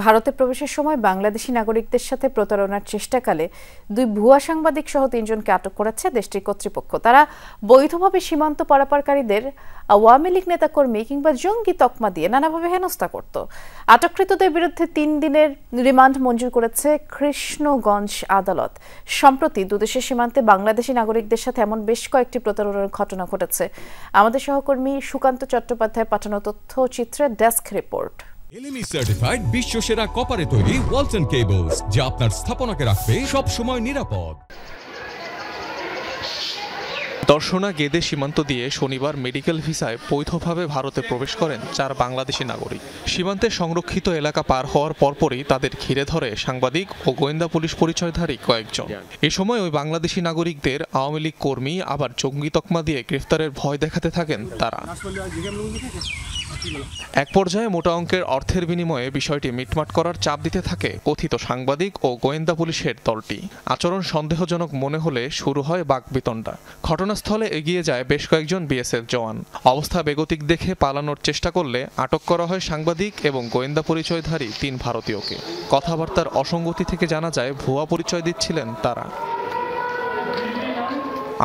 ভারতে প্রবেশের সময় বাংলাদেশি নাগরিকদের সাথে প্রতারণার চেষ্টাকালে 2 ভুয়া সাংবাদিক সহ 3 জনকে আটক করেছে দেশটির কর্তৃপক্ষ। তারা বৈধভাবে সীমান্ত পারাপারকারীদের আওয়ামী লীগ নেতাকর্মী কিংবা জঙ্গি তকমা দিয়ে নানাভাবে হেনস্থা করত। আটককৃতদের বিরুদ্ধে 3 দিনের রিমান্ড মঞ্জুর করেছে কৃষ্ণগঞ্জ আদালত। সম্প্রতি দুদেশের সীমান্তে বাংলাদেশি নাগরিকদের সাথে এমন বেশ কয়েকটি প্রতারণার ঘটনা ঘটেছে। আমাদের সহকর্মী সুকান্ত চট্টোপাধ্যায় পাঠানো তথ্যচিত্রে ডেস্ক রিপোর্ট। এলএমই সার্টিফাইড বিশ্বসেরা কপারে তৈরি ওয়ালটন কেবলস, যা আপনার স্থাপনাকে রাখবে সব সময় নিরাপদ। দর্শনা গেদে সীমান্ত দিয়ে শনিবার মেডিকেল ভিসায় বৈধভাবে ভারতে প্রবেশ করেন 4 বাংলাদেশি নাগরিক। সীমান্তে সংরক্ষিত এলাকা পার হওয়ার পরপরই তাদের ঘিরে ধরে সাংবাদিক ও গোয়েন্দা পুলিশ পরিচয়ধারী কয়েকজন। এ সময় ওই বাংলাদেশি নাগরিকদের আওয়ামী লীগ কর্মী আবার জঙ্গি তকমা দিয়ে গ্রেফতারের ভয় দেখাতে থাকেন তারা। এক পর্যায়ে মোটা অঙ্কের অর্থের বিনিময়ে বিষয়টি মিটমাট করার চাপ দিতে থাকে কথিত সাংবাদিক ও গোয়েন্দা পুলিশের দলটি। আচরণ সন্দেহজনক মনে হলে শুরু হয় বাকবিতণ্ডা। ঘটনাস্থলে এগিয়ে যায় বেশ কয়েকজন বিএসএফ জওয়ান। অবস্থা বেগতিক দেখে পালানোর চেষ্টা করলে আটক করা হয় সাংবাদিক এবং গোয়েন্দা পরিচয়ধারী 3 ভারতীয়কে। কথাবার্তার অসঙ্গতি থেকে জানা যায় ভুয়া পরিচয় দিচ্ছিলেন তারা।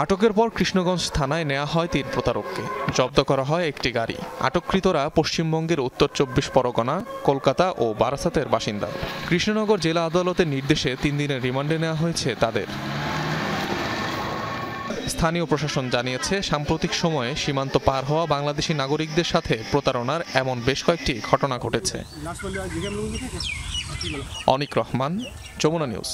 আটকের পর কৃষ্ণগঞ্জ থানায় নেওয়া হয় 3 প্রতারককে। জব্দ করা হয় একটি গাড়ি। আটককৃতরা পশ্চিমবঙ্গের উত্তর 24 পরগনা, কলকাতা ও বারাসাতের বাসিন্দা। কৃষ্ণনগর জেলা আদালতের নির্দেশে 3 দিনের রিমান্ডে নেওয়া হয়েছে তাদের। স্থানীয় প্রশাসন জানিয়েছে, সাম্প্রতিক সময়ে সীমান্ত পার হওয়া বাংলাদেশি নাগরিকদের সাথে প্রতারণার এমন বেশ কয়েকটি ঘটনা ঘটেছে। অনিক রহমান, যমুনা নিউজ।